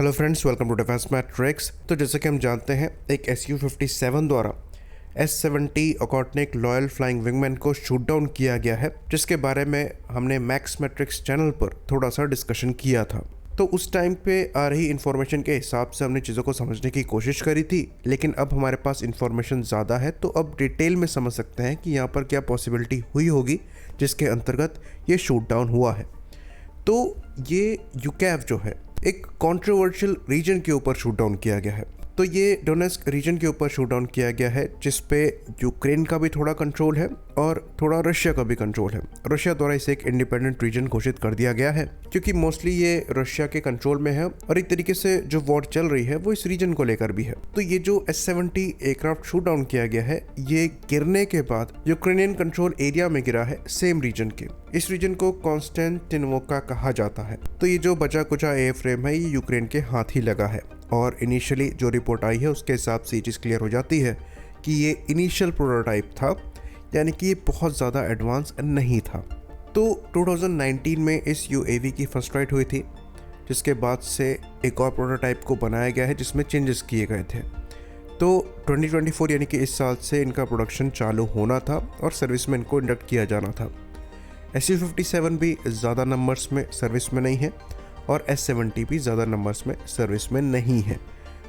Hello friends, welcome to defence matrix. तो जैसे कि हम जानते हैं, एक Su-57 द्वारा S-70 ऑकॉर्डनिक लॉयल फ्लाइंग विंगमैन को शूट डाउन किया गया है, जिसके बारे में हमने मैक्स मैट्रिक्स चैनल पर थोड़ा सा डिस्कशन किया था। तो उस टाइम पे आ रही इन्फॉर्मेशन के हिसाब से हमने चीज़ों को समझने की कोशिश करी थी, लेकिन अब हमारे पास इन्फॉर्मेशन ज़्यादा है, तो अब डिटेल में समझ सकते हैं कि यहाँ पर क्या पॉसिबिलिटी हुई होगी जिसके अंतर्गत ये शूट डाउन हुआ है। तो ये यूकैव जो है, एक कंट्रोवर्शियल रीजन के ऊपर शूट डाउन किया गया है। तो ये डोनेस्क रीजन के ऊपर शूट डाउन किया गया है, जिस पे यूक्रेन का भी थोड़ा कंट्रोल है और थोड़ा रशिया का भी कंट्रोल है। रशिया द्वारा इसे एक इंडिपेंडेंट रीजन घोषित कर दिया गया है, क्योंकि मोस्टली ये रशिया के कंट्रोल में है और एक तरीके से जो वॉर चल रही है वो इस रीजन को लेकर भी है। तो ये जो S-70 एयरक्राफ्ट शूट डाउन किया गया है, ये गिरने के बाद यूक्रेनियन कंट्रोल एरिया में गिरा है, सेम रीजन के। इस रीजन को कॉन्स्टेंटिनोवका कहा जाता है। तो ये जो बचा कुचा एयर फ्रेम है, ये यूक्रेन के हाथ ही लगा है। और इनिशियली जो रिपोर्ट आई है उसके हिसाब से ये चीज़ क्लियर हो जाती है कि ये इनिशियल प्रोटोटाइप था, यानी कि ये बहुत ज़्यादा एडवांस नहीं था। तो 2019 में इस UAV की फर्स्ट फ्लाइट हुई थी, जिसके बाद से एक और प्रोटोटाइप को बनाया गया है जिसमें चेंजेस किए गए थे। तो 2024 यानी कि इस साल से इनका प्रोडक्शन चालू होना था और सर्विस में इनको इंडक्ट किया जाना था। Su-57 भी ज़्यादा नंबर्स में सर्विस में नहीं है और S-70 भी ज़्यादा नंबर्स में सर्विस में नहीं है।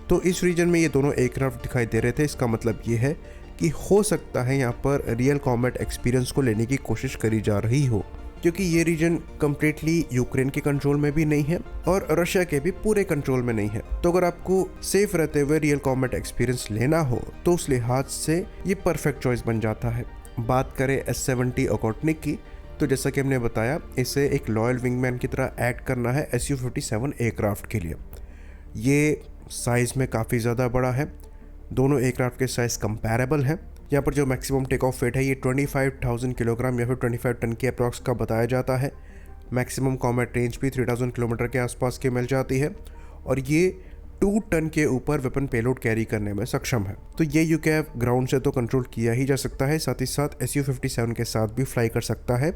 तो इस रीजन में ये दोनों एयरक्राफ्ट दिखाई दे रहे थे। इसका मतलब ये है कि हो सकता है यहाँ पर रियल कॉम्बैट एक्सपीरियंस को लेने की कोशिश करी जा रही हो, क्योंकि ये रीजन कम्प्लीटली यूक्रेन के कंट्रोल में भी नहीं है और रशिया के भी पूरे कंट्रोल में नहीं है। तो अगर आपको सेफ रहते हुए रियल कॉम्बैट एक्सपीरियंस लेना हो तो उस लिहाज से ये परफेक्ट चॉइस बन जाता है। बात करें S-70 ऑकॉर्डनिक की, तो जैसा कि हमने बताया, इसे एक लॉयल विंगमैन की तरह ऐड करना है Su-57 एयरक्राफ्ट के लिए। ये साइज़ में काफ़ी ज़्यादा बड़ा है, दोनों एयरक्राफ्ट के साइज़ कंपैरेबल हैं। यहाँ पर जो मैक्सिमम टेक ऑफ वेट है ये 25,000 किलोग्राम या फिर 25 टन के अप्रॉक्स का बताया जाता है। मैक्सिमम कॉम्बैट रेंज भी 3000 किलोमीटर के आसपास की मिल जाती है और ये 2 टन के ऊपर वेपन पेलोड कैरी करने में सक्षम है। तो ये यूकैव ग्राउंड से तो कंट्रोल किया ही जा सकता है, साथ ही साथ Su-57 के साथ भी फ्लाई कर सकता है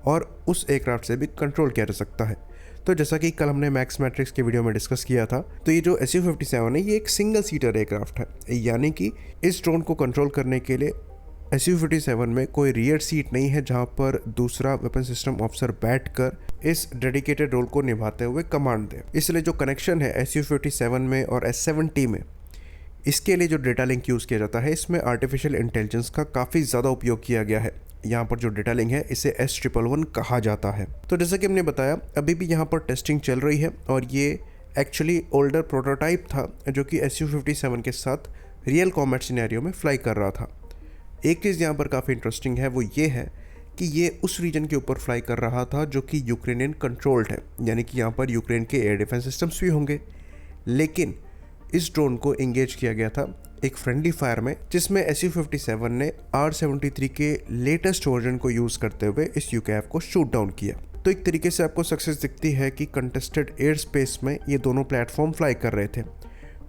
और उस एयरक्राफ्ट से भी कंट्रोल किया जा सकता है। तो जैसा कि कल हमने मैक्स मैट्रिक्स के वीडियो में डिस्कस किया था, तो ये जो Su-57 है, ये एक सिंगल सीटर एयरक्राफ्ट है, यानी कि इस ड्रोन को कंट्रोल करने के लिए Su-57 में कोई रियर सीट नहीं है जहां पर दूसरा वेपन सिस्टम ऑफिसर बैठकर इस डेडिकेटेड रोल को निभाते हुए कमांड दे। इसलिए जो कनेक्शन है Su-57 में और S-70 में, इसके लिए जो डेटा लिंक यूज़ किया जाता है, इसमें आर्टिफिशियल इंटेलिजेंस का काफ़ी ज़्यादा उपयोग किया गया है। यहाँ पर जो डेटा लिंक है, इसे S111 कहा जाता है। तो जैसा कि हमने बताया, अभी भी यहाँ पर टेस्टिंग चल रही है और ये एक्चुअली ओल्डर प्रोटोटाइप था जो कि Su-57 के साथ रियल कॉम्बैट सिनेरियो में फ्लाई कर रहा था। एक चीज़ यहाँ पर काफ़ी इंटरेस्टिंग है, वो ये है कि ये उस रीजन के ऊपर फ्लाई कर रहा था जो कि यूक्रेनियन कंट्रोल्ड है, यानी कि यहाँ पर यूक्रेन के एयर डिफेंस सिस्टम्स भी होंगे। लेकिन इस ड्रोन को इंगेज किया गया था एक फ्रेंडली फायर में, जिसमें Su-57 ने R-73 के लेटेस्ट वर्जन को यूज़ करते हुए इस यूकैव को शूट डाउन किया। तो एक तरीके से आपको सक्सेस दिखती है कि कंटेस्टेड एयर स्पेस में ये दोनों प्लेटफॉर्म फ्लाई कर रहे थे।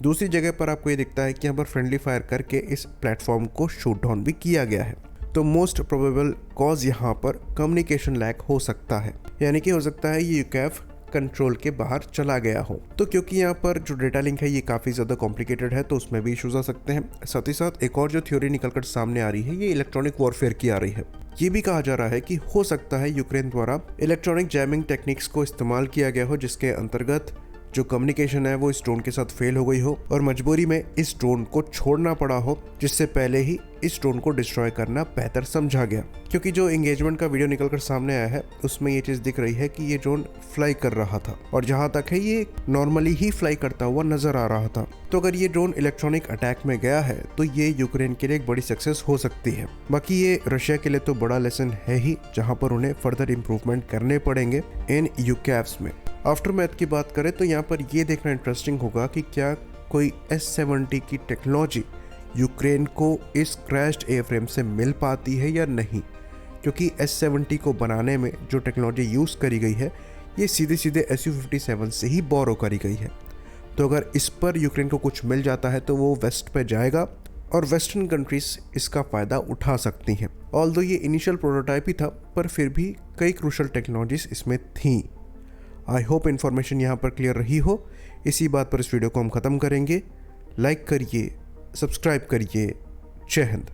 दूसरी जगह पर आपको ये दिखता है कि यहाँ पर फ्रेंडली फायर करके इस प्लेटफॉर्म को शूट डाउन भी किया गया है। तो मोस्ट प्रोबेबल कॉज यहाँ पर कम्युनिकेशन लैक हो सकता है, यानी कि हो सकता है ये यूकैव कंट्रोल के बाहर चला गया हो। तो क्योंकि यहाँ पर जो डेटा लिंक है ये काफ़ी ज़्यादा कॉम्प्लिकेटेड है, तो उसमें भी इश्यूज आ सकते हैं। साथ ही साथ एक और जो थ्योरी निकलकर सामने आ रही है, ये इलेक्ट्रॉनिक वॉरफेयर की आ रही है। ये भी कहा जा रहा है कि हो सकता है यूक्रेन द्वारा इलेक्ट्रॉनिक जैमिंग टेक्निक्स को इस्तेमाल किया गया हो, जिसके अंतर्गत जो कम्युनिकेशन है वो इस ड्रोन के साथ फेल हो गई हो और मजबूरी में इस ड्रोन को छोड़ना पड़ा हो, जिससे पहले ही इस ड्रोन को डिस्ट्रॉय करना बेहतर समझा गया। क्योंकि जो एंगेजमेंट का वीडियो निकलकर सामने आया है, उसमें ये चीज़ दिख रही है कि ये ड्रोन फ्लाई कर रहा था और जहाँ तक है ये नॉर्मली ही फ्लाई करता हुआ नजर आ रहा था। तो अगर ये ड्रोन इलेक्ट्रॉनिक अटैक में गया है तो ये यूक्रेन के लिए एक बड़ी सक्सेस हो सकती है। बाकी ये रशिया के लिए तो बड़ा लेसन है ही, जहाँ पर उन्हें फर्दर इम्प्रूवमेंट करने पड़ेंगे इन यूकैव्स में। आफ्टर मैथ की बात करें तो यहाँ पर ये देखना इंटरेस्टिंग होगा कि क्या कोई S-70 की टेक्नोलॉजी यूक्रेन को इस क्रैश्ड एयरफ्रेम से मिल पाती है या नहीं, क्योंकि S-70 को बनाने में जो टेक्नोलॉजी यूज़ करी गई है ये सीधे सीधे Su-57 से ही बोरो करी गई है। तो अगर इस पर यूक्रेन को कुछ मिल जाता है तो वो वेस्ट पे जाएगा और वेस्टर्न कंट्रीज इसका फ़ायदा उठा सकती हैं। ऑल्दो ये इनिशियल प्रोटोटाइप ही था, पर फिर भी कई क्रूशल टेक्नोलॉजीज इसमें थीं। आई होप इन्फॉर्मेशन यहाँ पर क्लियर रही हो। इसी बात पर इस वीडियो को हम ख़त्म करेंगे। लाइक करिए, सब्सक्राइब करिए। जय हिंद।